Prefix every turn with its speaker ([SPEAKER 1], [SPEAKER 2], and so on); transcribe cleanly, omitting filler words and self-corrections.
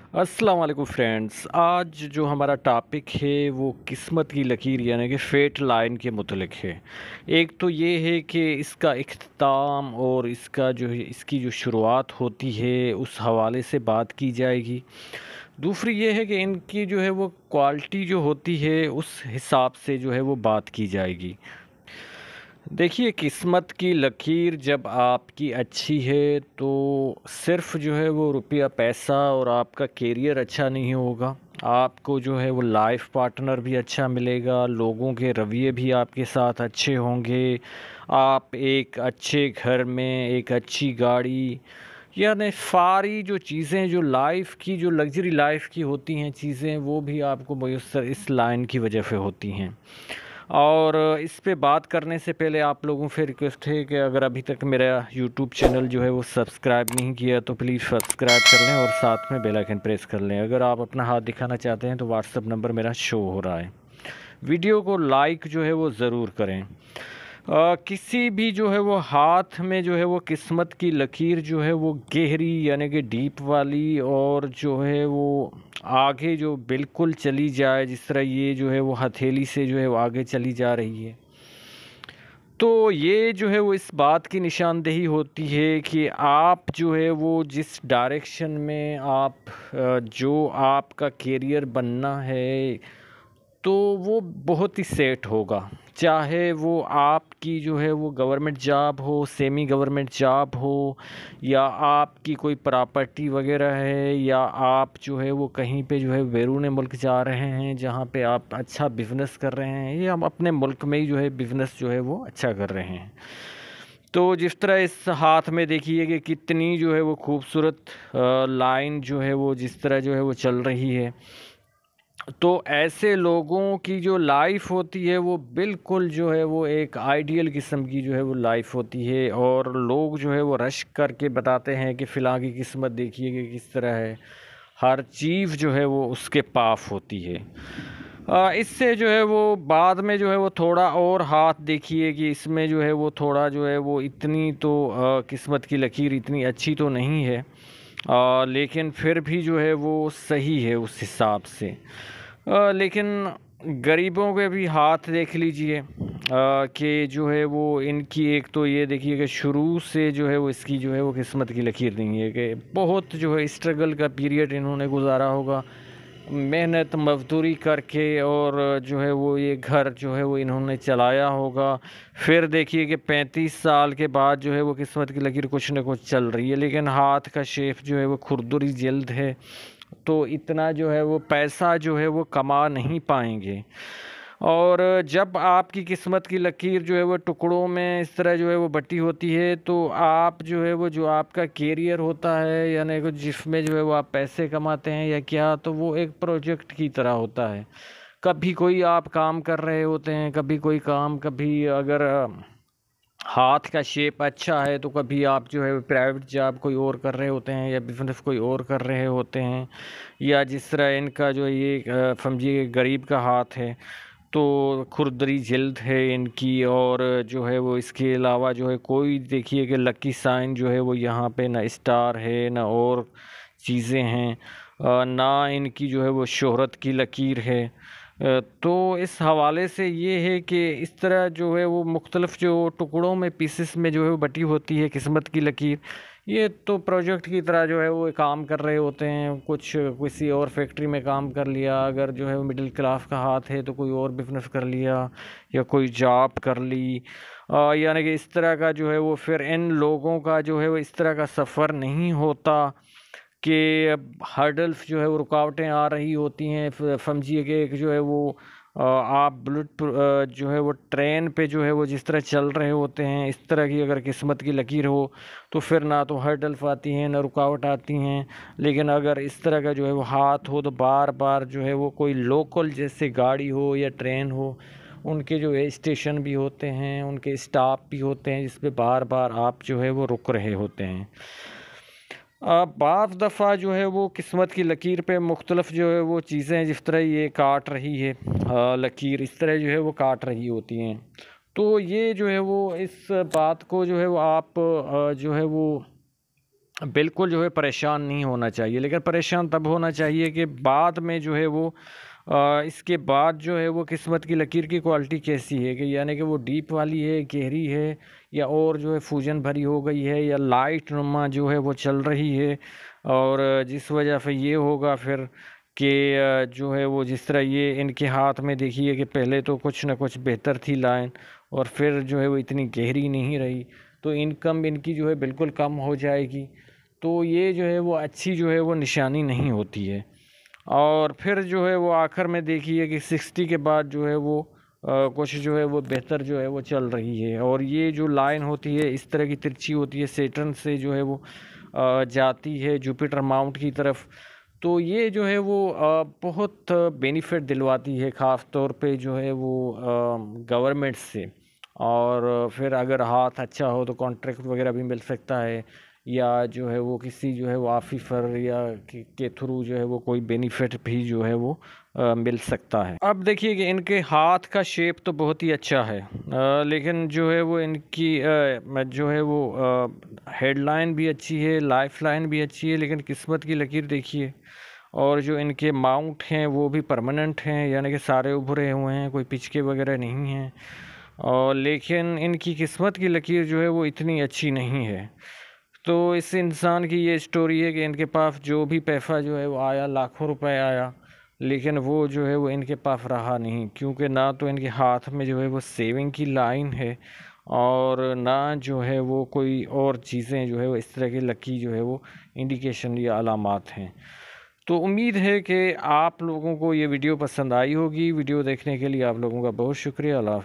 [SPEAKER 1] अस्सलाम वालेकुम फ्रेंड्स। आज जो हमारा टॉपिक है वो किस्मत की लकीर यानी कि फेट लाइन के मुतलिक है। एक तो ये है कि इसका इख्तिताम और इसका जो है इसकी जो शुरुआत होती है उस हवाले से बात की जाएगी। दूसरी ये है कि इनकी जो है वो क्वालिटी जो होती है उस हिसाब से जो है वो बात की जाएगी। देखिए, किस्मत की लकीर जब आपकी अच्छी है तो सिर्फ़ जो है वो रुपया पैसा और आपका करियर अच्छा नहीं होगा। आपको जो है वो लाइफ पार्टनर भी अच्छा मिलेगा, लोगों के रवैये भी आपके साथ अच्छे होंगे। आप एक अच्छे घर में एक अच्छी गाड़ी यानी सारी जो चीज़ें जो लाइफ की जो लग्ज़री लाइफ की होती हैं चीज़ें, वो भी आपको मयस्सर इस लाइन की वजह से होती हैं। और इस पे बात करने से पहले आप लोगों से रिक्वेस्ट है कि अगर अभी तक मेरा यूट्यूब चैनल जो है वो सब्सक्राइब नहीं किया तो प्लीज़ सब्सक्राइब कर लें और साथ में बेल आइकन प्रेस कर लें। अगर आप अपना हाथ दिखाना चाहते हैं तो व्हाट्सअप नंबर मेरा शो हो रहा है। वीडियो को लाइक जो है वो ज़रूर करें। किसी भी जो है वो हाथ में जो है वो किस्मत की लकीर जो है वो गहरी यानी कि डीप वाली और जो है वो आगे जो बिल्कुल चली जाए, जिस तरह ये जो है वो हथेली से जो है वो आगे चली जा रही है। तो ये जो है वो इस बात की निशानदेही होती है कि आप जो है वो जिस डायरेक्शन में जो आपका करियर बनना है तो वो बहुत ही सेट होगा। चाहे वो आपकी जो है वो गवर्नमेंट जॉब हो, सेमी गवर्नमेंट जॉब हो, या आपकी कोई प्रॉपर्टी वगैरह है, या आप जो है वो कहीं पे जो है बैरून मुल्क जा रहे हैं जहाँ पे आप अच्छा बिज़नेस कर रहे हैं, या हम अपने मुल्क में ही जो है बिज़नेस जो है वो अच्छा कर रहे हैं। तो जिस तरह इस हाथ में देखिए कि कितनी जो है वो खूबसूरत लाइन जो है वो जिस तरह जो है वो चल रही है। तो ऐसे लोगों की जो लाइफ होती है वो बिल्कुल जो है वो एक आइडियल किस्म की जो है वो लाइफ होती है, और लोग जो है वो रश करके बताते हैं कि फ़िलहाल की किस्मत देखिए कि किस तरह है। हर चीज़ जो है वो उसके पास होती है। इससे जो है वो बाद में जो है वो थोड़ा और हाथ देखिए कि इसमें जो है वो थोड़ा जो है वो इतनी तो किस्मत की लकीर इतनी अच्छी तो नहीं है, लेकिन फिर भी जो है वो सही है उस हिसाब से। लेकिन गरीबों के भी हाथ देख लीजिए कि जो है वो इनकी एक तो ये देखिए कि शुरू से जो है वो इसकी जो है वो किस्मत की लकीर नहीं है, कि बहुत जो है स्ट्रगल का पीरियड इन्होंने गुजारा होगा, मेहनत मज़दूरी करके, और जो है वो ये घर जो है वो इन्होंने चलाया होगा। फिर देखिए कि 35 साल के बाद जो है वो किस्मत की लकीर कुछ न कुछ चल रही है, लेकिन हाथ का शेप जो है वो खुरदुरी जल्द है, तो इतना जो है वो पैसा जो है वो कमा नहीं पाएंगे। और जब आपकी किस्मत की लकीर जो है वो टुकड़ों में इस तरह जो है वो बटी होती है, तो आप जो है वो जो आपका कैरियर होता है यानी कि जिसमें जो है वो आप पैसे कमाते हैं या क्या, तो वो एक प्रोजेक्ट की तरह होता है। कभी कोई आप काम कर रहे होते हैं, कभी कोई काम, कभी अगर हाथ का शेप अच्छा है तो कभी आप जो है प्राइवेट जॉब कोई और कर रहे होते हैं या बिजनेस कोई और कर रहे होते हैं। या जिस तरह इनका जो ये समझिए गरीब का हाथ है तो खुरदरी जल्द है इनकी, और जो है वो इसके अलावा जो है कोई देखिए कि लकी साइन जो है वो यहाँ पे ना स्टार है ना और चीज़ें हैं, ना इनकी जो है वो शोहरत की लकीर है। तो इस हवाले से ये है कि इस तरह जो है वो मुख्तलिफ़ जो टुकड़ों में पीसेस में जो है वो बटी होती है किस्मत की लकीर। ये तो प्रोजेक्ट की तरह जो है वो काम कर रहे होते हैं, कुछ किसी और फैक्ट्री में काम कर लिया, अगर जो है वो मिडिल क्लास का हाथ है तो कोई और बिजनेस कर लिया या कोई जॉब कर ली। यानी कि इस तरह का जो है वो फिर इन लोगों का जो है वो इस तरह का सफ़र नहीं होता कि अब हर्डल्स जो है वो रुकावटें आ रही होती हैं। समझिए कि एक जो है वो आप जो है वो ट्रेन पे जो है वो जिस तरह चल रहे होते हैं, इस तरह की अगर किस्मत की लकीर हो तो फिर ना तो हर्डल्स आती हैं ना रुकावट आती हैं। लेकिन अगर इस तरह का जो है वो हाथ हो तो बार बार जो है वो कोई लोकल जैसे गाड़ी हो या ट्रेन हो, उनके जो है स्टेशन भी होते हैं, उनके स्टॉप भी होते हैं जिस पे बार बार आप जो है वो रुक रहे होते हैं। बाज़ दफ़ा जो है वो किस्मत की लकीर पे मुख्तलिफ़ जो है वो चीज़ें जिस तरह ये काट रही है, लकीर इस तरह जो है वो काट रही होती हैं। तो ये जो है वो इस बात को जो है वो आप जो है वो बिल्कुल जो है परेशान नहीं होना चाहिए, लेकिन परेशान तब होना चाहिए कि बाद में जो है वो इसके बाद जो है वो किस्मत की लकीर की क्वालिटी कैसी है, कि यानी कि वो डीप वाली है, गहरी है, या और जो है फूजन भरी हो गई है, या लाइट नुमा जो है वो चल रही है। और जिस वजह से ये होगा फिर कि जो है वो जिस तरह ये इनके हाथ में देखिए कि पहले तो कुछ ना कुछ बेहतर थी लाइन, और फिर जो है वो इतनी गहरी नहीं रही, तो इनकम इनकी जो है बिल्कुल कम हो जाएगी। तो ये जो है वो अच्छी जो है वो निशानी नहीं होती है। और फिर जो है वो आखिर में देखिए कि 60 के बाद जो है वो कुछ जो है वो बेहतर जो है वो चल रही है। और ये जो लाइन होती है इस तरह की तिरछी होती है, सेटर्न से जो है वो जाती है जुपिटर माउंट की तरफ। तो ये जो है वो बहुत बेनिफिट दिलवाती है, ख़ास तौर पे जो है वो गवर्नमेंट से। और फिर अगर हाथ अच्छा हो तो कॉन्ट्रैक्ट वगैरह भी मिल सकता है, या जो है वो किसी जो है वो ऑफिसर या के थ्रू जो है वो कोई बेनिफिट भी जो है वो मिल सकता है। अब देखिए कि इनके हाथ का शेप तो बहुत ही अच्छा है, लेकिन जो है वो इनकी जो है वो हेडलाइन भी अच्छी है, लाइफ लाइन भी अच्छी है, लेकिन किस्मत की लकीर देखिए। और जो इनके माउंट हैं वो भी परमानेंट हैं, यानी कि सारे उभरे हुए हैं, कोई पिचके वगैरह नहीं हैं। और लेकिन इनकी किस्मत की लकीर जो है वो इतनी अच्छी नहीं है। तो इस इंसान की ये स्टोरी है कि इनके पास जो भी पैसा जो है वो आया, लाखों रुपए आया, लेकिन वो जो है वो इनके पास रहा नहीं, क्योंकि ना तो इनके हाथ में जो है वो सेविंग की लाइन है, और ना जो है वो कोई और चीज़ें जो है वो इस तरह की लकी जो है वो इंडिकेशन या अलामात हैं। तो उम्मीद है कि आप लोगों को ये वीडियो पसंद आई होगी। वीडियो देखने के लिए आप लोगों का बहुत शुक्रिया। अल्लाह।